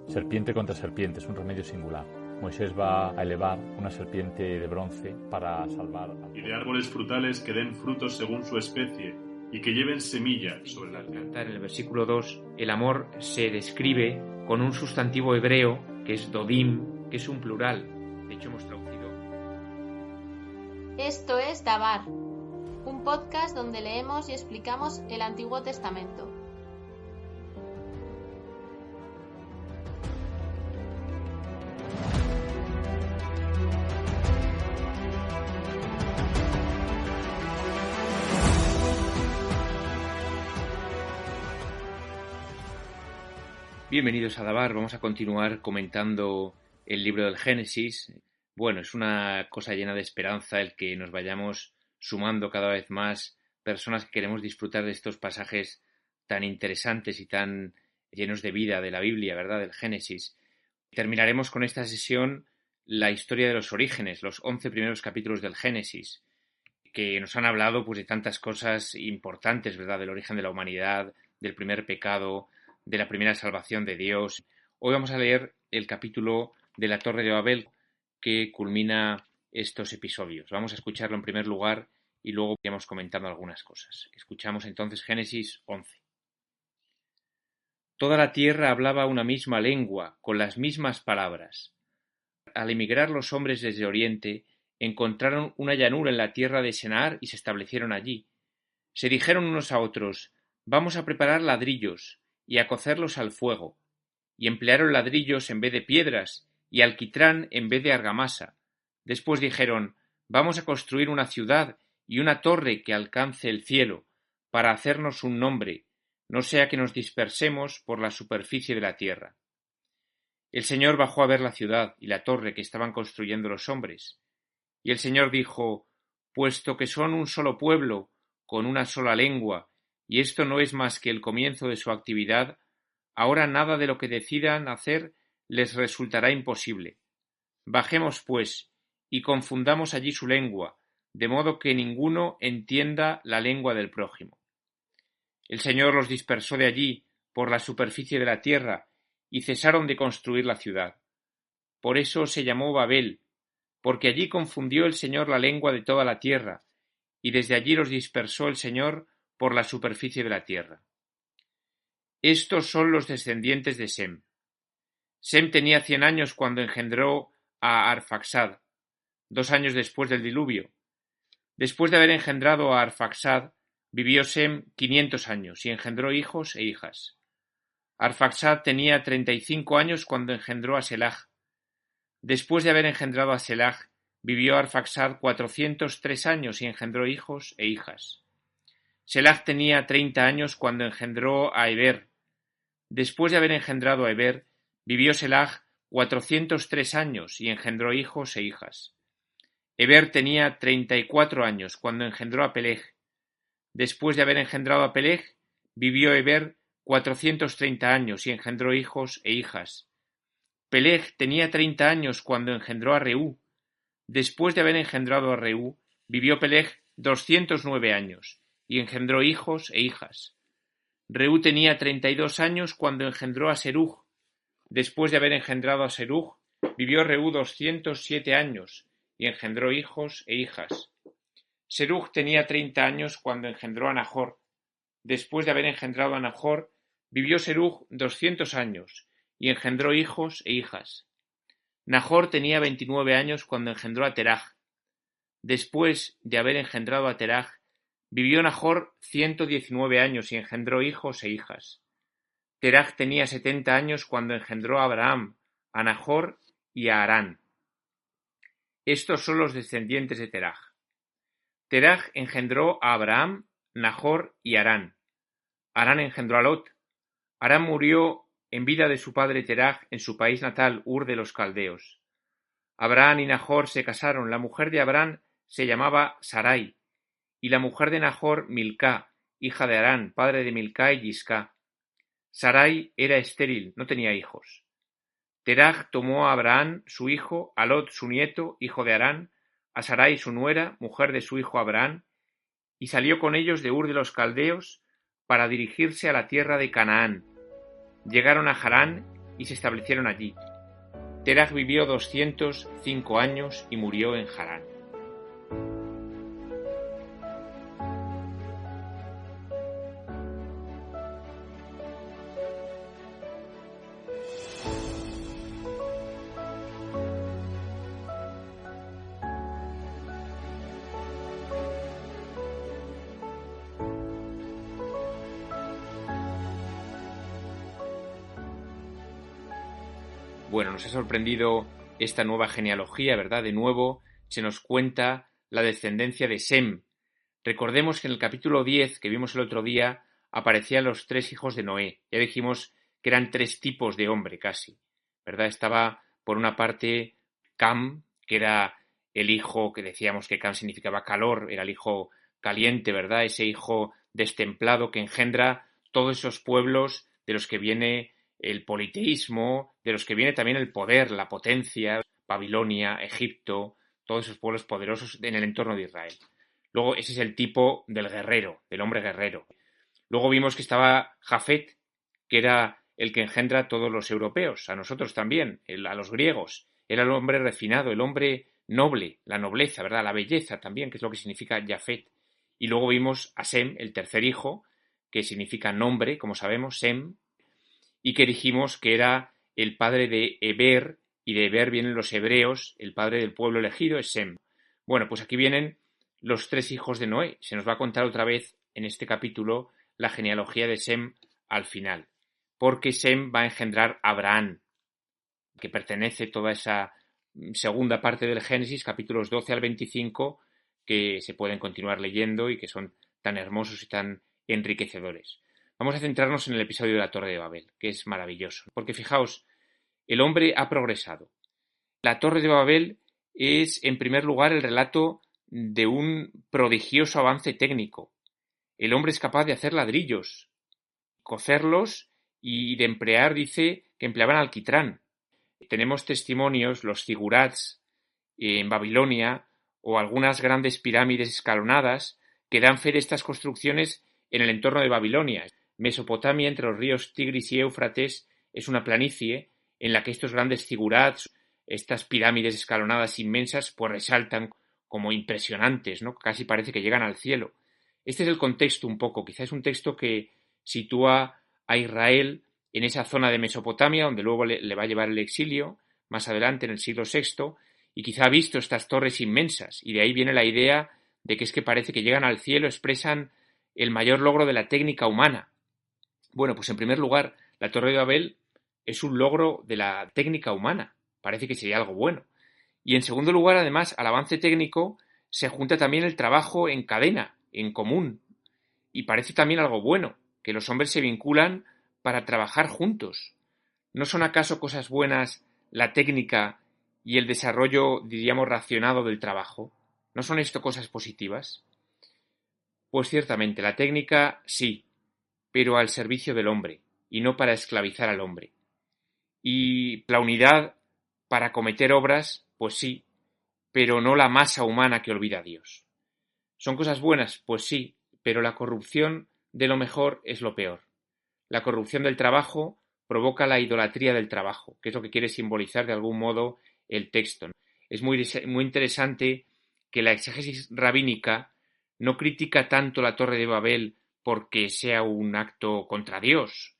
Serpiente contra serpiente, es un remedio singular. Moisés va a elevar una serpiente de bronce para salvar y de árboles frutales que den frutos según su especie y que lleven semilla sobre la tierra. En el versículo 2, el amor se describe con un sustantivo hebreo que es dodim, que es un plural. De hecho, hemos traducido. Esto es Dabar, un podcast donde leemos y explicamos el Antiguo Testamento. Bienvenidos a Dabar, vamos a continuar comentando el libro del Génesis. Bueno, es una cosa llena de esperanza el que nos vayamos sumando cada vez más personas que queremos disfrutar de estos pasajes tan interesantes y tan llenos de vida de la Biblia, ¿verdad?, del Génesis. Terminaremos con esta sesión la historia de los orígenes, los 11 primeros capítulos del Génesis, que nos han hablado pues de tantas cosas importantes, ¿verdad?, del origen de la humanidad, del primer pecado, de la primera salvación de Dios. Hoy vamos a leer el capítulo de la Torre de Babel que culmina estos episodios. Vamos a escucharlo en primer lugar y luego iremos comentando algunas cosas. Escuchamos entonces Génesis 11. Toda la tierra hablaba una misma lengua, con las mismas palabras. Al emigrar los hombres desde Oriente, encontraron una llanura en la tierra de Senar y se establecieron allí. Se dijeron unos a otros: «Vamos a preparar ladrillos y a cocerlos al fuego», y emplearon ladrillos en vez de piedras y alquitrán en vez de argamasa. Después dijeron: «Vamos a construir una ciudad y una torre que alcance el cielo, para hacernos un nombre, no sea que nos dispersemos por la superficie de la tierra». El Señor bajó a ver la ciudad y la torre que estaban construyendo los hombres. Y el Señor dijo: «Puesto que son un solo pueblo, con una sola lengua, y esto no es más que el comienzo de su actividad, ahora nada de lo que decidan hacer les resultará imposible. Bajemos, pues, y confundamos allí su lengua, de modo que ninguno entienda la lengua del prójimo». El Señor los dispersó de allí, por la superficie de la tierra, y cesaron de construir la ciudad. Por eso se llamó Babel, porque allí confundió el Señor la lengua de toda la tierra, y desde allí los dispersó el Señor por la superficie de la tierra. Estos son los descendientes de Sem. Sem tenía 100 años cuando engendró a Arfaxad, 2 años después del diluvio. Después de haber engendrado a Arfaxad, vivió Sem 500 años y engendró hijos e hijas. Arfaxad tenía 35 años cuando engendró a Selah. Después de haber engendrado a Selah, vivió Arfaxad 403 años y engendró hijos e hijas. Selah tenía 30 años cuando engendró a Heber. Después de haber engendrado a Heber, vivió Selah 403 años y engendró hijos e hijas. Heber tenía 34 años cuando engendró a Peleg. Después de haber engendrado a Peleg, vivió Heber 430 años y engendró hijos e hijas. Peleg tenía 30 años cuando engendró a Reú. Después de haber engendrado a Reú, vivió Peleg 209 años y engendró hijos e hijas. Reú tenía 32 años cuando engendró a Serug. Después de haber engendrado a Serug, vivió Reú 207 años y engendró hijos e hijas. Serug tenía 30 años cuando engendró a Nahor. Después de haber engendrado a Nahor, vivió Serug 200 años y engendró hijos e hijas. Nahor tenía 29 años cuando engendró a Teraj. Después de haber engendrado a Teraj, vivió Nahor 119 años y engendró hijos e hijas. Teraj tenía 70 años cuando engendró a Abraham, a Nahor y a Harán. Estos son los descendientes de Teraj. Teraj engendró a Abraham, Nahor y Harán. Harán engendró a Lot. Harán murió en vida de su padre Teraj en su país natal, Ur de los Caldeos. Abraham y Nahor se casaron. La mujer de Abraham se llamaba Sarai, y la mujer de Nahor Milcá, hija de Harán, padre de Milcá y Yiscá. Sarai era estéril, no tenía hijos. Teraj tomó a Abraham, su hijo, a Lot, su nieto, hijo de Harán, a Sarai, su nuera, mujer de su hijo Abraham, y salió con ellos de Ur de los Caldeos para dirigirse a la tierra de Canaán. Llegaron a Harán y se establecieron allí. Terach vivió 205 años y murió en Harán. Bueno, nos ha sorprendido esta nueva genealogía, ¿verdad? De nuevo se nos cuenta la descendencia de Sem. Recordemos que en el capítulo 10 que vimos el otro día aparecían los 3 hijos de Noé. Ya dijimos que eran 3 tipos de hombre casi, ¿verdad? Estaba por una parte Cam, que era el hijo que decíamos que Cam significaba calor, era el hijo caliente, ¿verdad? Ese hijo destemplado que engendra todos esos pueblos de los que viene el politeísmo, de los que viene también el poder, la potencia, Babilonia, Egipto, todos esos pueblos poderosos en el entorno de Israel. Luego ese es el tipo del guerrero, del hombre guerrero. Luego vimos que estaba Jafet, que era el que engendra a todos los europeos, a nosotros también, a los griegos. Era el hombre refinado, el hombre noble, la nobleza, ¿verdad? La belleza también, que es lo que significa Jafet. Y luego vimos a Sem, el tercer hijo, que significa nombre, como sabemos, Sem, y que dijimos que era el padre de Eber, y de Eber vienen los hebreos, el padre del pueblo elegido es Sem. Bueno, pues aquí vienen los 3 hijos de Noé. Se nos va a contar otra vez en este capítulo la genealogía de Sem al final, porque Sem va a engendrar a Abraham, que pertenece toda esa segunda parte del Génesis, capítulos 12 al 25, que se pueden continuar leyendo y que son tan hermosos y tan enriquecedores. Vamos a centrarnos en el episodio de la Torre de Babel, que es maravilloso, porque fijaos, el hombre ha progresado. La Torre de Babel es, en primer lugar, el relato de un prodigioso avance técnico. El hombre es capaz de hacer ladrillos, cocerlos y de emplear, dice, que empleaban alquitrán. Tenemos testimonios, los zigurats en Babilonia, o algunas grandes pirámides escalonadas, que dan fe de estas construcciones en el entorno de Babilonia. Mesopotamia, entre los ríos Tigris y Éufrates, es una planicie en la que estos grandes zigurats, estas pirámides escalonadas inmensas, pues resaltan como impresionantes, ¿no? Casi parece que llegan al cielo. Este es el contexto un poco, quizás es un texto que sitúa a Israel en esa zona de Mesopotamia, donde luego le va a llevar el exilio, más adelante en el siglo VI, y quizá ha visto estas torres inmensas, y de ahí viene la idea de que es que parece que llegan al cielo, expresan el mayor logro de la técnica humana. Bueno, pues en primer lugar, la Torre de Babel es un logro de la técnica humana, parece que sería algo bueno. Y en segundo lugar, además, al avance técnico se junta también el trabajo en cadena, en común, y parece también algo bueno, que los hombres se vinculan para trabajar juntos. ¿No son acaso cosas buenas la técnica y el desarrollo, diríamos, racionado del trabajo? ¿No son esto cosas positivas? Pues ciertamente, la técnica sí, pero al servicio del hombre, y no para esclavizar al hombre. Y la unidad para cometer obras, pues sí, pero no la masa humana que olvida a Dios. ¿Son cosas buenas? Pues sí, pero la corrupción de lo mejor es lo peor. La corrupción del trabajo provoca la idolatría del trabajo, que es lo que quiere simbolizar de algún modo el texto. Es muy interesante que la exégesis rabínica no critica tanto la Torre de Babel porque sea un acto contra Dios,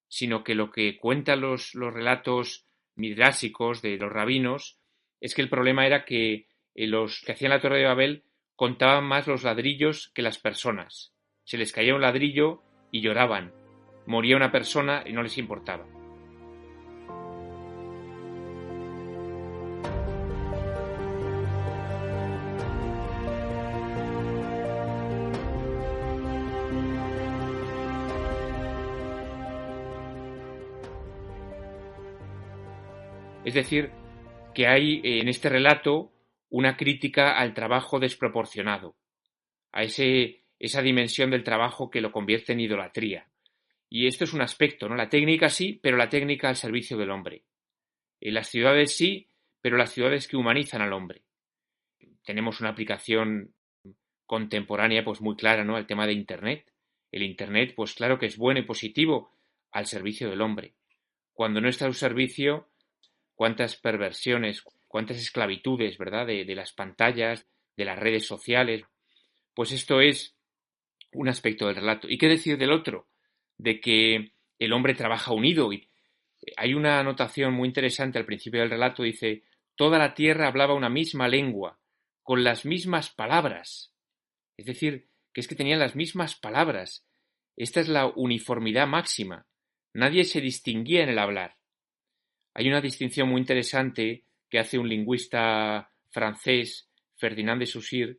sino que lo que cuentan los relatos midrásicos de los rabinos es que el problema era que los que hacían la Torre de Babel contaban más los ladrillos que las personas. Se les caía un ladrillo y lloraban. Moría una persona y no les importaba. Es decir, que hay en este relato una crítica al trabajo desproporcionado, a esa dimensión del trabajo que lo convierte en idolatría. Y esto es un aspecto, ¿no? La técnica sí, pero la técnica al servicio del hombre. Las ciudades sí, pero las ciudades que humanizan al hombre. Tenemos una aplicación contemporánea pues muy clara, ¿no? El tema de Internet. El Internet, pues claro que es bueno y positivo al servicio del hombre. cuando no está a su servicio, cuántas perversiones, cuántas esclavitudes, ¿verdad?, de las pantallas, de las redes sociales. Pues esto es un aspecto del relato. ¿Y qué decir del otro? De que el hombre trabaja unido. Y hay una anotación muy interesante al principio del relato, dice: toda la tierra hablaba una misma lengua, con las mismas palabras. Es decir, que es que tenían las mismas palabras. Esta es la uniformidad máxima. Nadie se distinguía en el hablar. Hay una distinción muy interesante que hace un lingüista francés, Ferdinand de Saussure.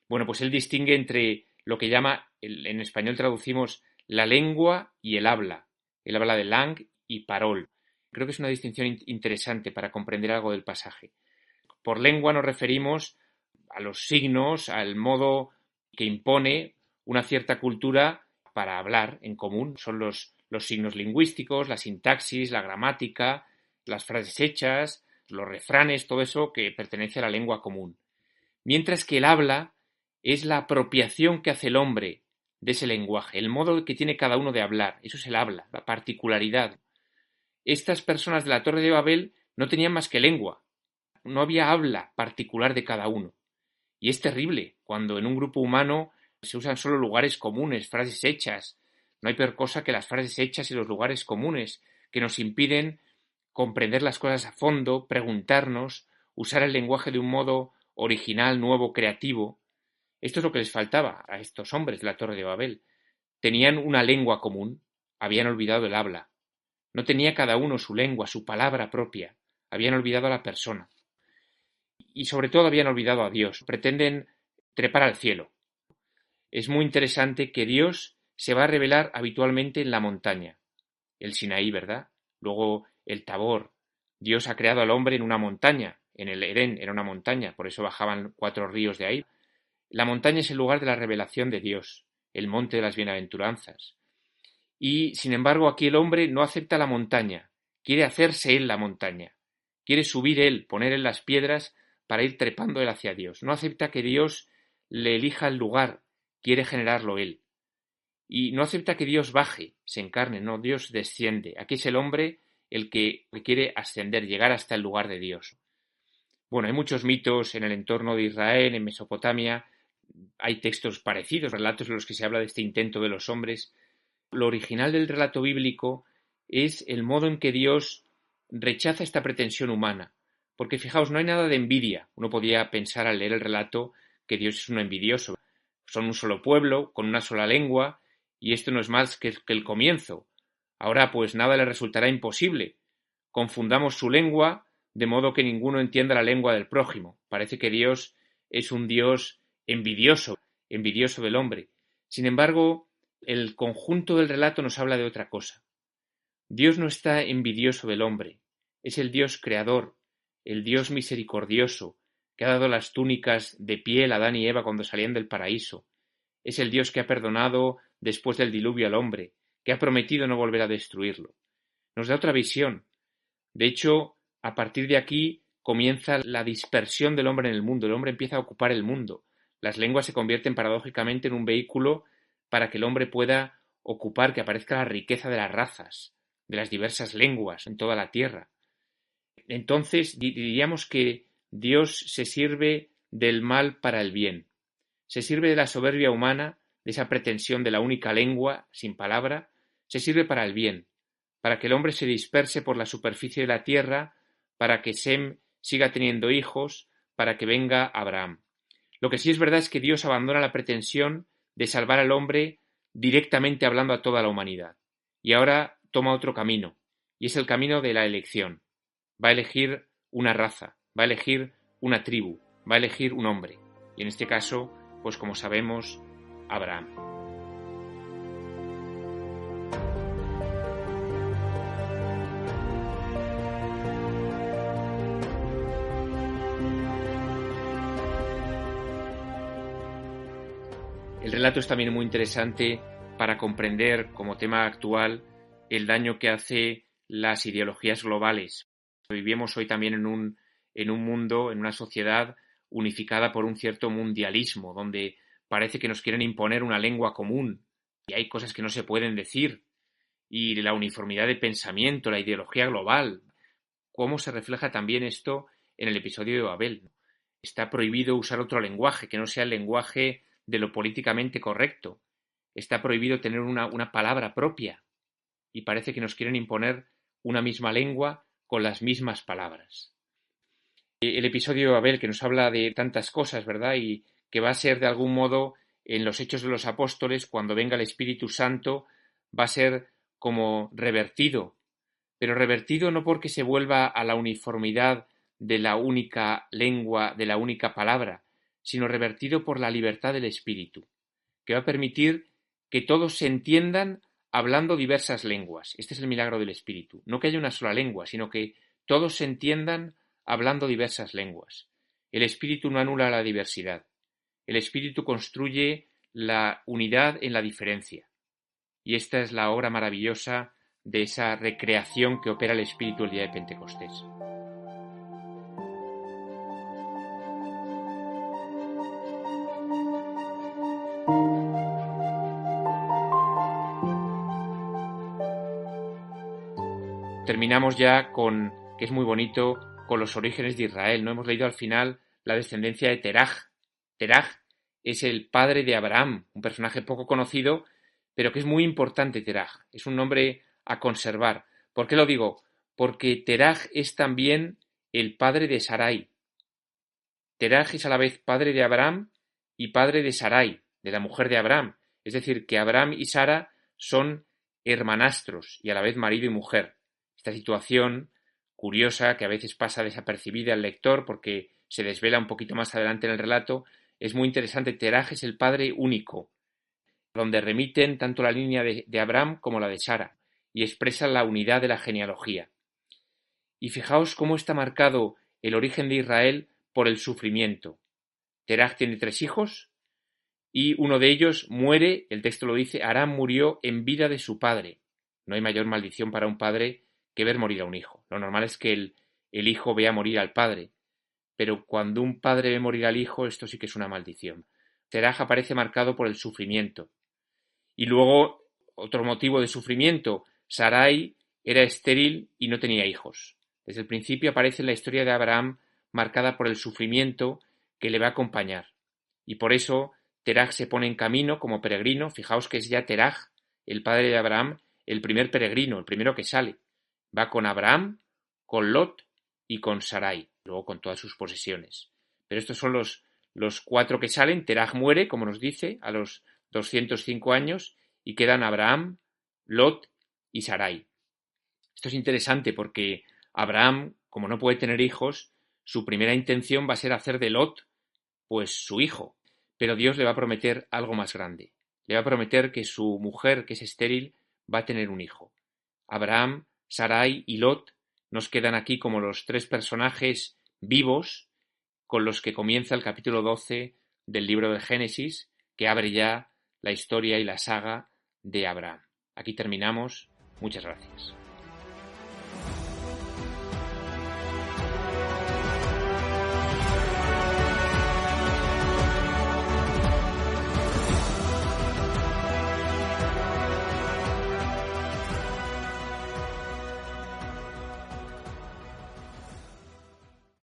Bueno, pues él distingue entre lo que llama, en español traducimos, la lengua y el habla. Él habla de langue y parole. Creo que es una distinción interesante para comprender algo del pasaje. Por lengua nos referimos a los signos, al modo que impone una cierta cultura para hablar en común. Son los signos lingüísticos, la sintaxis, la gramática, las frases hechas, los refranes, todo eso que pertenece a la lengua común. Mientras que el habla es la apropiación que hace el hombre de ese lenguaje, el modo que tiene cada uno de hablar. Eso es el habla, la particularidad. Estas personas de la Torre de Babel no tenían más que lengua. No había habla particular de cada uno. Y es terrible cuando en un grupo humano se usan solo lugares comunes, frases hechas. No hay peor cosa que las frases hechas y los lugares comunes que nos impiden comprender las cosas a fondo, preguntarnos, usar el lenguaje de un modo original, nuevo, creativo. Esto es lo que les faltaba a estos hombres de la Torre de Babel. Tenían una lengua común, habían olvidado el habla. No tenía cada uno su lengua, su palabra propia. Habían olvidado a la persona. Y sobre todo habían olvidado a Dios. Pretenden trepar al cielo. Es muy interesante que Dios se va a revelar habitualmente en la montaña. El Sinaí, ¿verdad? Luego el Tabor. Dios ha creado al hombre en una montaña. En el Edén era una montaña, por eso bajaban 4 ríos de ahí. La montaña es el lugar de la revelación de Dios, el monte de las bienaventuranzas. Y, sin embargo, aquí el hombre no acepta la montaña. Quiere hacerse él la montaña. Quiere subir él, poner en las piedras para ir trepando él hacia Dios. No acepta que Dios le elija el lugar, quiere generarlo él. Y no acepta que Dios baje, se encarne, no, Dios desciende. Aquí es el hombre el que quiere ascender, llegar hasta el lugar de Dios. Bueno, hay muchos mitos en el entorno de Israel, en Mesopotamia. Hay textos parecidos, relatos en los que se habla de este intento de los hombres. Lo original del relato bíblico es el modo en que Dios rechaza esta pretensión humana. Porque fijaos, no hay nada de envidia. Uno podía pensar al leer el relato que Dios es un envidioso. Son un solo pueblo, con una sola lengua, y esto no es más que el comienzo. Ahora pues nada le resultará imposible. Confundamos su lengua de modo que ninguno entienda la lengua del prójimo. Parece que Dios es un Dios envidioso del hombre. Sin embargo, el conjunto del relato nos habla de otra cosa. Dios no está envidioso del hombre. Es el Dios creador, el Dios misericordioso, que ha dado las túnicas de piel a Adán y Eva cuando salían del paraíso. Es el Dios que ha perdonado después del diluvio al hombre, que ha prometido no volver a destruirlo. Nos da otra visión. De hecho, a partir de aquí comienza la dispersión del hombre en el mundo. El hombre empieza a ocupar el mundo. Las lenguas se convierten paradójicamente en un vehículo para que el hombre pueda ocupar, que aparezca la riqueza de las razas, de las diversas lenguas en toda la tierra. Entonces diríamos que Dios se sirve del mal para el bien. Se sirve de la soberbia humana, de esa pretensión de la única lengua, sin palabra, se sirve para el bien, para que el hombre se disperse por la superficie de la tierra, para que Sem siga teniendo hijos, para que venga Abraham. Lo que sí es verdad es que Dios abandona la pretensión de salvar al hombre directamente hablando a toda la humanidad. Y ahora toma otro camino, y es el camino de la elección. Va a elegir una raza, va a elegir una tribu, va a elegir un hombre. Y en este caso, pues como sabemos, Abraham. El relato es también muy interesante para comprender, como tema actual, el daño que hace las ideologías globales. Vivimos hoy también en un mundo, en una sociedad unificada por un cierto mundialismo, donde parece que nos quieren imponer una lengua común y hay cosas que no se pueden decir y la uniformidad de pensamiento, la ideología global. ¿Cómo se refleja también esto en el episodio de Babel? Está prohibido usar otro lenguaje que no sea el lenguaje de lo políticamente correcto. Está prohibido tener una palabra propia. Y parece que nos quieren imponer una misma lengua con las mismas palabras. El episodio de Babel, que nos habla de tantas cosas, ¿verdad? Y que va a ser de algún modo en los Hechos de los Apóstoles, cuando venga el Espíritu Santo, va a ser como revertido. Pero revertido no porque se vuelva a la uniformidad de la única lengua, de la única palabra, sino revertido por la libertad del Espíritu, que va a permitir que todos se entiendan hablando diversas lenguas. Este es el milagro del Espíritu. No que haya una sola lengua, sino que todos se entiendan hablando diversas lenguas. El Espíritu no anula la diversidad. El Espíritu construye la unidad en la diferencia. Y esta es la obra maravillosa de esa recreación que opera el Espíritu el día de Pentecostés. Terminamos ya con, que es muy bonito, con los orígenes de Israel. No hemos leído al final la descendencia de Teraj. Teraj es el padre de Abraham, un personaje poco conocido, pero que es muy importante. Teraj es un nombre a conservar. ¿Por qué lo digo? Porque Teraj es también el padre de Sarai. Teraj es a la vez padre de Abraham y padre de Sarai, de la mujer de Abraham. Es decir, que Abraham y Sara son hermanastros y a la vez marido y mujer. Esta situación curiosa, que a veces pasa desapercibida al lector porque se desvela un poquito más adelante en el relato, es muy interesante. Teraj es el padre único, donde remiten tanto la línea de Abraham como la de Sara, y expresan la unidad de la genealogía. Y fijaos cómo está marcado el origen de Israel por el sufrimiento. Teraj tiene 3 hijos, y uno de ellos muere, el texto lo dice, Aram murió en vida de su padre. No hay mayor maldición para un padre que ver morir a un hijo. Lo normal es que el hijo vea morir al padre, pero cuando un padre ve morir al hijo, esto sí que es una maldición. Teraj aparece marcado por el sufrimiento. Y luego, otro motivo de sufrimiento, Sarai era estéril y no tenía hijos. Desde el principio aparece en la historia de Abraham marcada por el sufrimiento que le va a acompañar. Y por eso Teraj se pone en camino como peregrino. Fijaos que es ya Teraj, el padre de Abraham, el primer peregrino, el primero que sale. Va con Abraham, con Lot y con Sarai, luego con todas sus posesiones. Pero estos son los 4 que salen. Teraj muere, como nos dice, a los 205 años, y quedan Abraham, Lot y Sarai. Esto es interesante porque Abraham, como no puede tener hijos, su primera intención va a ser hacer de Lot, pues, su hijo. Pero Dios le va a prometer algo más grande. Le va a prometer que su mujer, que es estéril, va a tener un hijo. Abraham, Sarai y Lot nos quedan aquí como los 3 personajes vivos con los que comienza el capítulo 12 del libro de Génesis, que abre ya la historia y la saga de Abraham. Aquí terminamos. Muchas gracias.